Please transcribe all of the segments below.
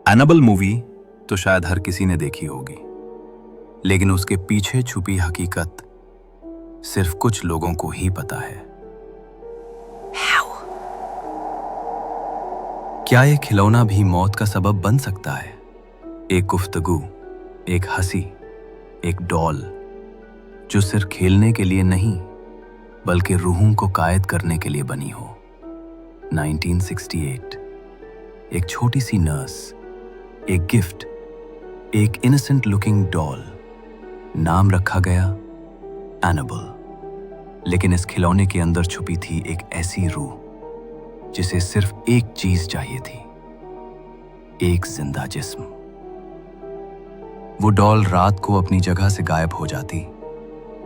Annabelle movie तो शायद हर किसी ने देखी होगी, लेकिन उसके पीछे छुपी हकीकत सिर्फ कुछ लोगों को ही पता है। क्या ये खिलौना भी मौत का सबब बन सकता है? एक गुफ्तगू, एक हंसी, एक डॉल जो सिर्फ खेलने के लिए नहीं बल्कि रूहों को कायद करने के लिए बनी हो। 1968, एक छोटी सी नर्स, एक गिफ्ट, एक इनोसेंट लुकिंग डॉल, नाम रखा गया एनाबेल। लेकिन इस खिलौने के अंदर छुपी थी एक ऐसी रूह जिसे सिर्फ एक चीज चाहिए थी, एक जिंदा जिस्म। वो डॉल रात को अपनी जगह से गायब हो जाती,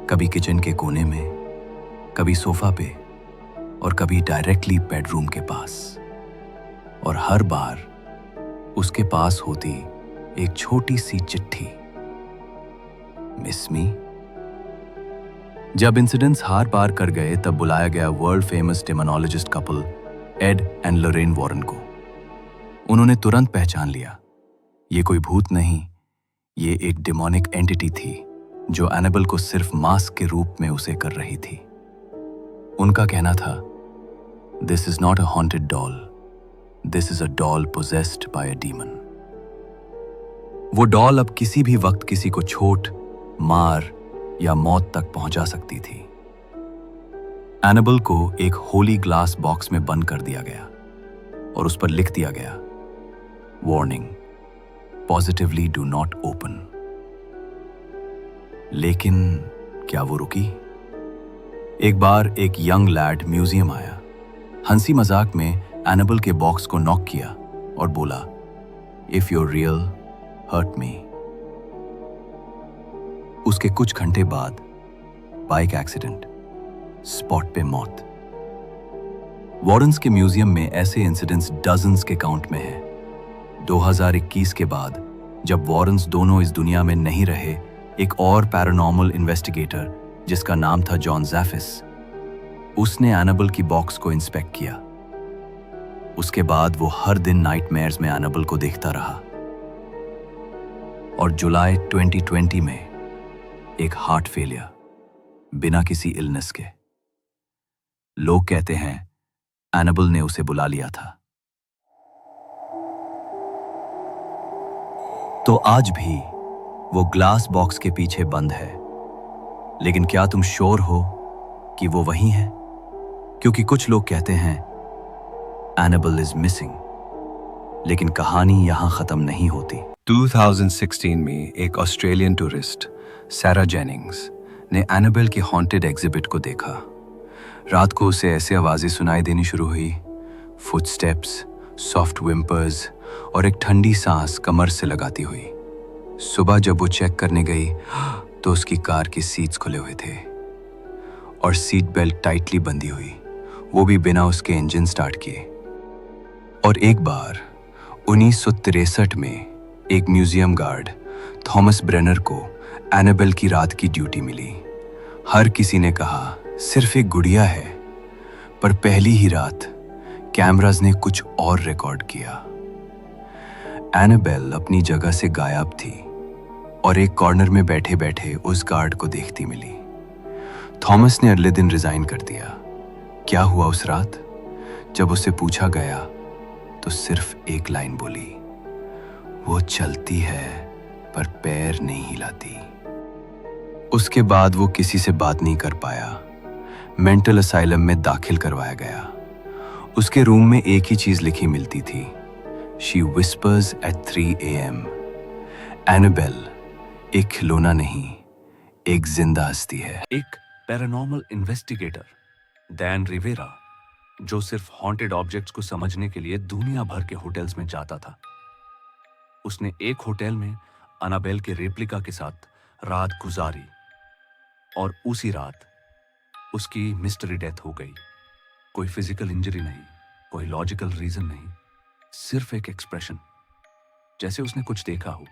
कभी किचन के कोने में, कभी सोफा पे और कभी डायरेक्टली बेडरूम के पास। और हर बार उसके पास होती एक छोटी सी चिट्ठी, मिस मी। जब इंसिडेंट्स हार पार कर गए तब बुलाया गया world famous demonologist couple Ed and Lorraine Warren को। उन्होंने तुरंत पहचान लिया, ये कोई भूत नहीं, ये एक डिमोनिक एंटिटी थी जो एनाबेल को सिर्फ मास्क के रूप में उसे कर रही थी। उनका कहना था, this is not a haunted doll, this is a doll possessed by a demon. वो डॉल अब किसी भी वक्त किसी को चोट, मार या मौत तक पहुंचा सकती थी। एनाबेल को एक होली ग्लास बॉक्स में बंद कर दिया गया और उस पर लिख दिया गया, warning, positively do not open. लेकिन क्या वो रुकी? एक बार एक यंग लैड म्यूजियम आया, हंसी मजाक में एनाबेल के बॉक्स को नॉक किया और बोला, if you're real hurt me. उसके कुछ घंटे बाद बाइक एक्सीडेंट, स्पॉट पे मौत। वॉरेन्स के म्यूजियम में ऐसे इंसिडेंट्स डजन्स के काउंट में हैं। 2021 के बाद जब वॉरेन्स दोनों इस दुनिया में नहीं रहे, एक और पैरानॉर्मल इन्वेस्टिगेटर जिसका नाम था जॉन ज़ैफिस, उसने एनाबेल की बॉक्स को इंस्पेक्ट किया। उसके बाद वो हर दिन नाइटमेयर्स में एनाबेल को देखता रहा। और जुलाई 2020 में एक हार्ट फेलियर, बिना किसी इलनेस के। लोग कहते हैं एनाबेल ने उसे बुला लिया था। तो आज भी वो ग्लास बॉक्स के पीछे बंद है, लेकिन क्या तुम श्योर हो कि वो वही है? क्योंकि कुछ लोग कहते हैं एनाबेल इज मिसिंग, लेकिन कहानी यहां खत्म नहीं होती। 2016 में एक ऑस्ट्रेलियन टूरिस्ट सैरा जेनिंग्स ने एनाबेल की हॉन्टेड एग्जिबिट को देखा। रात को उसे ऐसे आवाजें सुनाई देनी शुरू हुई, फुटस्टेप्स, सॉफ्ट विम्पर्स और एक ठंडी सांस कमर से लगाती हुई। सुबह जब वो चेक करने गई तो उसकी कार की सीट्स खुले हुए थे और सीट बेल्ट टाइटली बंधी हुई, वो भी बिना उसके इंजन स्टार्ट किए। और एक बार 1963 में एक म्यूजियम गार्ड थॉमस ब्रेनर को एनाबेल की रात की ड्यूटी मिली। हर किसी ने कहा सिर्फ एक गुड़िया है, पर पहली ही रात कैमरास ने कुछ और रिकॉर्ड किया। एनाबेल अपनी जगह से गायब थी और एक कॉर्नर में बैठे बैठे उस गार्ड को देखती मिली। थॉमस ने अगले दिन रिजाइन कर दिया। क्या हुआ उस रात? जब उससे पूछा गया तो सिर्फ एक लाइन बोली, वो चलती है पर पैर नहीं हिलाती। उसके बाद वो किसी से बात नहीं कर पाया। मेंटल असाइलम में दाखिल करवाया गया। उसके रूम में एक ही चीज लिखी मिलती थी, she whispers at 3 AM। Annabelle एक खिलौना नहीं, एक जिंदा हस्ती है। एक पैरानॉर्मल इन्वेस्टिगेटर डैन रिवेरा, जो सिर्फ हॉन्टेड ऑब्जेक्ट्स को समझने के लिए दुनिया भर के होटल्स में जाता था, उसने एक होटल में एनाबेल के रेप्लिका के साथ रात गुजारी और उसी रात उसकी मिस्टरी डेथ हो गई। कोई फिजिकल इंजरी नहीं, कोई लॉजिकल रीजन नहीं, सिर्फ एक एक्सप्रेशन, जैसे उसने कुछ देखा हो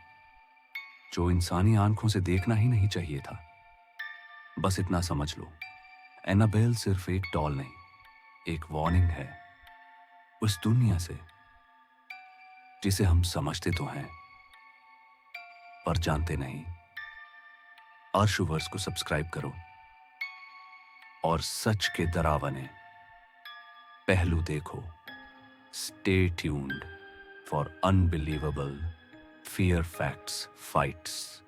जो इंसानी आंखों से देखना ही नहीं चाहिए था। बस इतना समझ लो, एनाबेल सिर्फ एक डॉल नहीं, एक वार्निंग है उस दुनिया से जिसे हम समझते तो हैं पर जानते नहीं। अर्शुवर्स को सब्सक्राइब करो और सच के डरावने पहलू देखो। Stay tuned for unbelievable fear facts fights.